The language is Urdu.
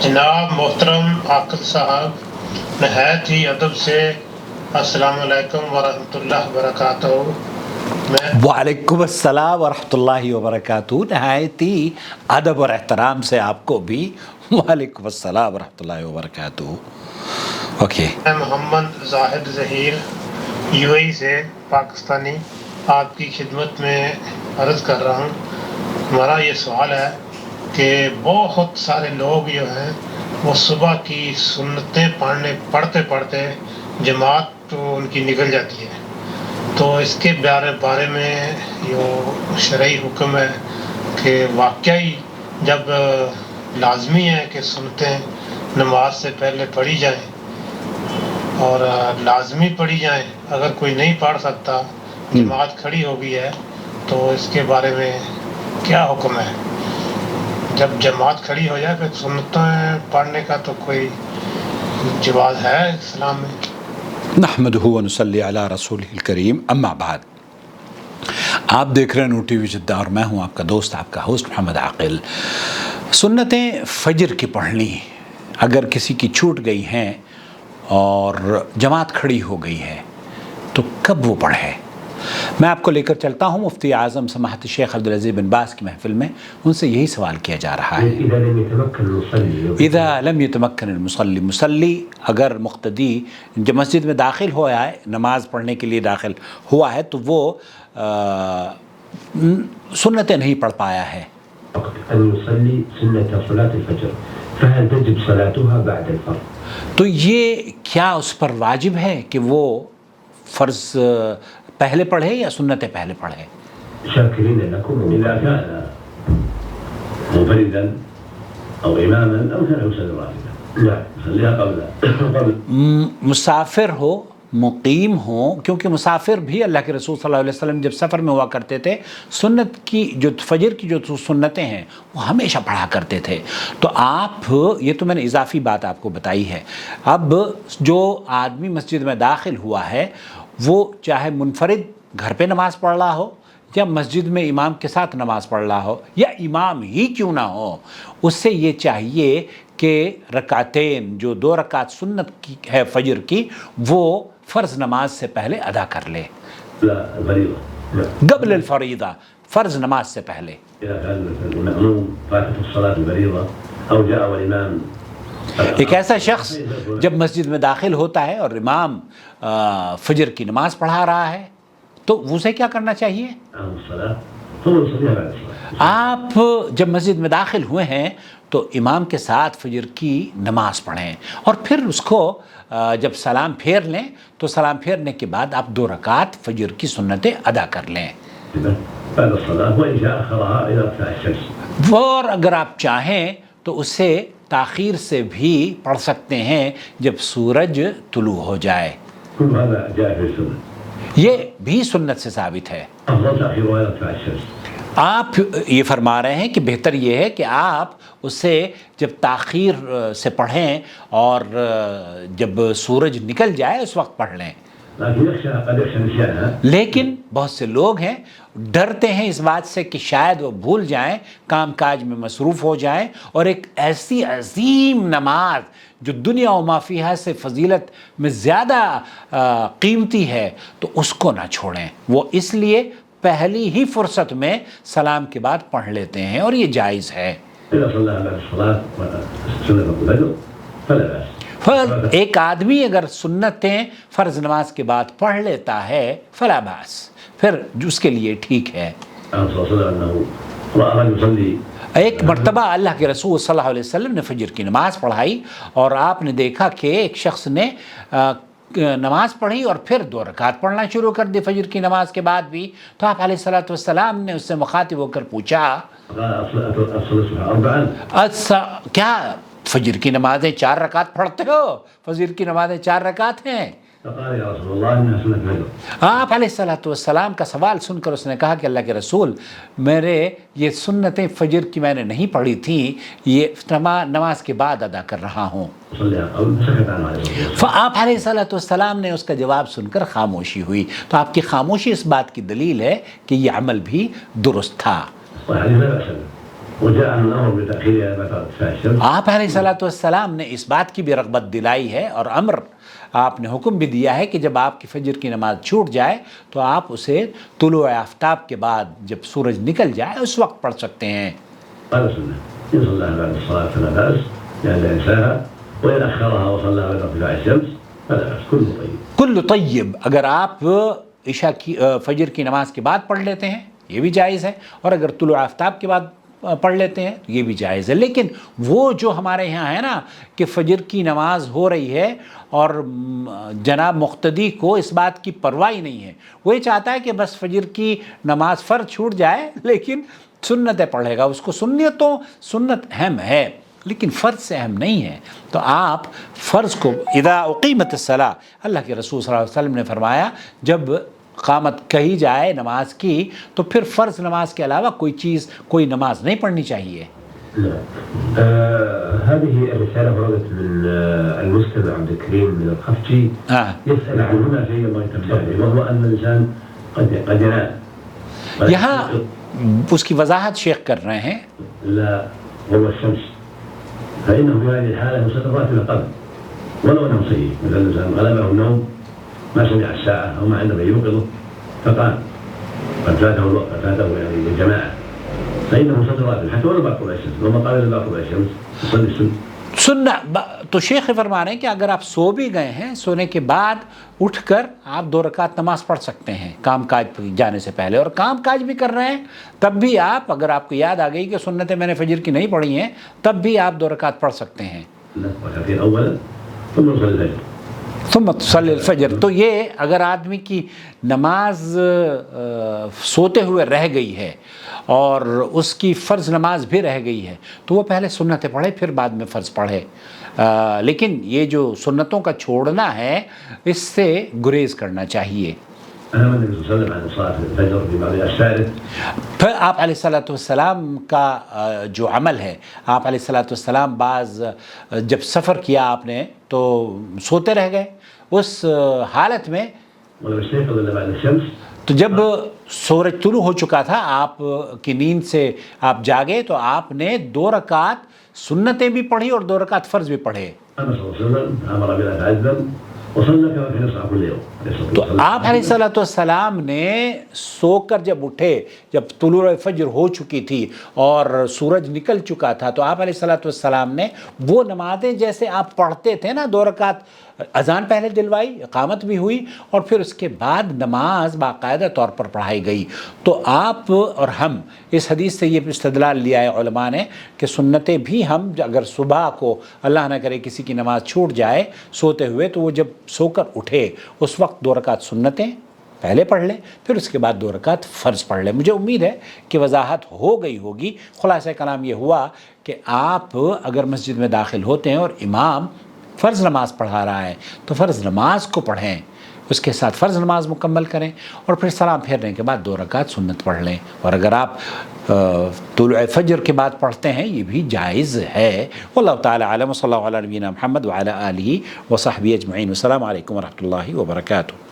جناب محترم عاقل صاحب، نہایت ہی ادب سے السلام علیکم ورحمۃ اللہ وبرکاتہ۔ میں وعلیکم السلام ورحمۃ اللہ وبرکاتہ۔ نہایت ہی ادب اور احترام سے آپ کو بھی وعلیکم السلام ورحمۃ اللہ وبرکاتہ۔ Okay, Muhammad Zahid Zaheer UAE سے پاکستانی آپ کی خدمت میں عرض کر رہا ہوں۔ ہمارا یہ سوال ہے کہ بہت سارے لوگ جو ہیں وہ صبح کی سنتیں پڑھتے جماعت تو ان کی نکل جاتی ہے، تو اس کے بارے میں یہ شرعی حکم ہے کہ واقعی جب لازمی ہے کہ سنتیں نماز سے پہلے پڑھی جائیں اور لازمی پڑھی جائیں، اگر کوئی نہیں پڑھ سکتا، جماعت کھڑی ہو گئی ہے، تو اس کے بارے میں کیا حکم ہے؟ جب جماعت کھڑی ہو جائے پھر سنتیں پڑھنے کا تو کوئی جواز ہے اسلام میں؟ نحمدہ ونصلی علی رسولہ الکریم، اما بعد۔ آپ دیکھ رہے ہیں نور ٹی وی جدہ اور میں ہوں آپ کا دوست، آپ کا ہوسٹ محمد عاقل۔ سنتیں فجر کی پڑھنی اگر کسی کی چھوٹ گئی ہیں اور جماعت کھڑی ہو گئی ہے تو کب وہ پڑھے؟ میں آپ کو لے کر چلتا ہوں مفتی اعظم سماحت شیخ عبدالعزیز بن باز کی محفل میں، ان سے یہی سوال کیا جا رہا ہے۔ اذا لم يتمکن المصلی، مصلی اگر مقتدی جب مسجد میں داخل ہوا ہے، نماز پڑھنے کے لیے داخل ہوا ہے، تو وہ سنتیں نہیں پڑھ پایا ہے، أن يصلي سنة صلاة الفجر فهل تجب صلاتها بعد الفرض؟ تو یہ کیا اس پر واجب ہے کہ وہ فرض پہلے پڑھے یا سنتیں پہلے پڑھے؟ شاكرين لكم إذا كان منفردا أو إماما أو كان يصلي راتبا، لا يصليها قبل مسافر ہو، مقیم ہو، کیونکہ مسافر بھی اللہ کے رسول صلی اللہ علیہ وسلم جب سفر میں ہوا کرتے تھے، سنت کی جو فجر کی جو سنتیں ہیں وہ ہمیشہ پڑھا کرتے تھے۔ تو آپ، یہ تو میں نے اضافی بات آپ کو بتائی ہے۔ اب جو آدمی مسجد میں داخل ہوا ہے وہ چاہے منفرد گھر پہ نماز پڑھ رہا ہو یا مسجد میں امام کے ساتھ نماز پڑھ رہا ہو یا امام ہی کیوں نہ ہو، اس سے یہ چاہیے کہ رکعتین جو 2 رکعت سنت کی ہے فجر کی، وہ فرض نماز سے پہلے ادا کر لے، قبل الفریضہ، فرض نماز سے پہلے۔ إذا كان المأموم فاتته الصلاة الفريضة أو جاء والإمام ایک ایسا شخص جب مسجد میں داخل ہوتا ہے اور امام فجر کی نماز پڑھا رہا ہے تو اسے کیا کرنا چاہیے؟ الصلاة ثم يصليها بعد الصلاة۔ آپ جب مسجد میں داخل ہوئے ہیں تو امام کے ساتھ فجر کی نماز پڑھیں اور پھر اس کو جب سلام پھیر لیں تو سلام پھیرنے کے بعد آپ 2 رکعت فجر کی سنتیں ادا کر لیں۔ بعد الصلاة وإن شاء أخرها إلى ارتفاع الشمس، اور اگر آپ چاہیں تو اسے تاخیر سے بھی پڑھ سکتے ہیں جب سورج طلوع ہو جائے، كل هذا جاء في السنة، یہ بھی سنت سے ثابت ہے۔ أفضل تأخيرها إلى ارتفاع الشمس۔ آپ یہ فرما رہے ہیں کہ بہتر یہ ہے کہ آپ اسے جب تاخیر سے پڑھیں اور جب سورج نکل جائے اس وقت پڑھ لیں، لكن قد يخشى نسيانها، لیکن بہت سے لوگ ہیں ڈرتے ہیں اس بات سے کہ شاید وہ بھول جائیں، کام کاج میں مصروف ہو جائیں اور ایک ایسی عظیم نماز جو دنیا و ما فیہا سے فضیلت میں زیادہ قیمتی ہے تو اس کو نہ چھوڑیں۔ وہ اس لیے پہلی ہی فرصت میں سلام کے بعد پڑھ لیتے ہیں اور یہ جائز ہے۔ إذا صلىها بعد الصلاة سنة الفجر فلا بأس۔ پھر ایک آدمی اگر سنتیں فرض نماز کے بعد پڑھ لیتا ہے فلا باس، پھر اس کے لیے ٹھیک ہے۔ صلى الله عليه وسلم أنه رأى رجل يصلي، ایک مرتبہ اللہ کے رسول صلی اللہ علیہ وسلم نے فجر کی نماز پڑھائی اور آپ نے دیکھا کہ ایک شخص نے نماز پڑھی اور پھر 2 رکعت پڑھنا شروع کر دی فجر کی نماز کے بعد بھی، تو آپ علیہ الصلوۃ والسلام نے اس سے مخاطب ہو کر پوچھا کیا فجر کی نمازیں 4 رکعت پڑھتے ہو؟ فجر کی نمازیں 4 رکعت ہیں؟ فقال يا رسول الله إنها سنة الفجر۔ آپ علیہ الصلوۃ والسلام کا سوال سن کر اس نے کہا کہ اللہ کے رسول، میرے یہ سنتیں فجر کی میں نے نہیں پڑھی تھیں، یہ نماز کے بعد ادا کر رہا ہوں۔ آپ علیہ الصلوۃ والسلام نے اس کا جواب سن کر خاموشی ہوئی، تو آپ کی خاموشی اس بات کی دلیل ہے کہ یہ عمل بھی درست تھا۔ وجاء الأمر بتأخيرها بعد ارتفاع الشمس. آپ علیہ الصلوۃ والسلام نے اس بات کی بھی رغبت دلائی ہے اور امر آپ نے حکم بھی دیا ہے کہ جب آپ کی فجر کی نماز چھوٹ جائے تو آپ اسے طلوع آفتاب کے بعد جب سورج نکل جائے اس وقت پڑھ سکتے ہیں. هذا سنة. إن صلىها بعد الصلاة فلا بأس لأن ينساها، وإن أخرها وصلىها بعد ارتفاع الشمس فلا بأس. كله طيب. کل طیب، اگر آپ عشاء کی فجر کی نماز کے بعد پڑھ لیتے ہیں یہ بھی جائز ہے، اور اگر طلوع آفتاب کے بعد پڑھ لیتے ہیں تو یہ بھی جائز ہے. لیکن وہ جو ہمارے یہاں ہے نا کہ فجر کی نماز ہو رہی ہے اور جناب مقتدی کو اس بات کی پرواہ ہی نہیں ہے، وہ یہ چاہتا ہے کہ بس فجر کی نماز فرض چھوٹ جائے لیکن سنتیں پڑھے گا، اس کو سنت اہم ہے لیکن فرض سے اہم نہیں ہے. تو آپ فرض کو اذا اقیمت الصلاۃ، اللہ کے رسول صلی اللہ علیہ وسلم نے فرمایا جب قامت کہی جائے نماز کی تو پھر فرض نماز کے علاوہ کوئی نماز نہیں پڑھنی چاہیے. هذه الرسالة وردت من المستمع عبد الكريم من الخفجي يسأل عن هنا شيء الله يتبع وهو أن الإنسان قد ينام. یہاں اس کی وضاحت شیخ کر رہے ہیں. لا غروب الشمس فإنه في هذه الحالة يصلي الراتب قبل ولو أنه صحيح، مثلا الإنسان غلبه النوم ما سمع الساعة أو ما عنده يوقظه فقام قد فاته الوقت فاته يعني الجماعة فإنه يصلي الراتب حتى ولو بعد طلوع الشمس، وما قال إلا بعد طلوع الشمس يصلي السنة. سننا تو شیخ فرما رہے ہیں کہ اگر آپ سو بھی گئے ہیں سونے کے بعد اٹھ کر آپ 2 رکعت نماز پڑھ سکتے ہیں کام کاج جانے سے پہلے، اور کام کاج بھی کر رہے ہیں تب بھی آپ، اگر آپ کو یاد آ گئی کہ سنتیں میں نے فجر کی نہیں پڑھی ہیں تب بھی آپ 2 رکعت پڑھ سکتے ہیں. ثم تصلی الفجر. تو یہ اگر آدمی کی نماز سوتے ہوئے رہ گئی ہے اور اس کی فرض نماز بھی رہ گئی ہے تو وہ پہلے سنتیں پڑھے پھر بعد میں فرض پڑھے. لیکن یہ جو سنتوں کا چھوڑنا ہے اس سے گریز کرنا چاہیے. پھر آپ علیہ الصلوۃ والسلام کا جو عمل ہے، آپ علیہ الصلوۃ والسلام بعض جب سفر کیا آپ نے تو سوتے رہ گئے، اس حالت میں تو جب سورج طلوع ہو چکا تھا آپ کی نیند سے آپ جاگے تو آپ نے 2 رکعت سنتیں بھی پڑھی اور 2 رکعت فرض بھی پڑھے. تو آپ علیہ الصلوۃ والسلام نے سو کر جب اٹھے، جب طلوع فجر ہو چکی تھی اور سورج نکل چکا تھا تو آپ علیہ الصلوۃ والسلام نے وہ نمازیں جیسے آپ پڑھتے تھے نا 2 رکعت، اذان پہلے دلوائی، اقامت بھی ہوئی اور پھر اس کے بعد نماز باقاعدہ طور پر پڑھائی گئی. تو آپ اور ہم اس حدیث سے یہ استدلال لیا ہے علماء نے کہ سنتیں بھی ہم اگر صبح کو اللہ نہ کرے کسی کی نماز چھوٹ جائے سوتے ہوئے تو وہ جب سو کر اٹھے اس وقت 2 رکعت سنتیں پہلے پڑھ لیں پھر اس کے بعد 2 رکعت فرض پڑھ لیں. مجھے امید ہے کہ وضاحت ہو گئی ہوگی. خلاصہ کلام یہ ہوا کہ آپ اگر مسجد میں داخل ہوتے ہیں اور امام فرض نماز پڑھا رہا ہے تو فرض نماز کو پڑھیں، اس کے ساتھ فرض نماز مکمل کریں اور پھر سلام پھیرنے کے بعد 2 رکعت سنت پڑھ لیں. اور اگر آپ طلوع فجر کے بعد پڑھتے ہیں یہ بھی جائز ہے. واللہ تعالی عالم. صلی اللہ علیہ نبینا محمد وعلی آلہ وصحبہ اجمعین. السلام علیکم ورحمۃ اللہ وبرکاتہ.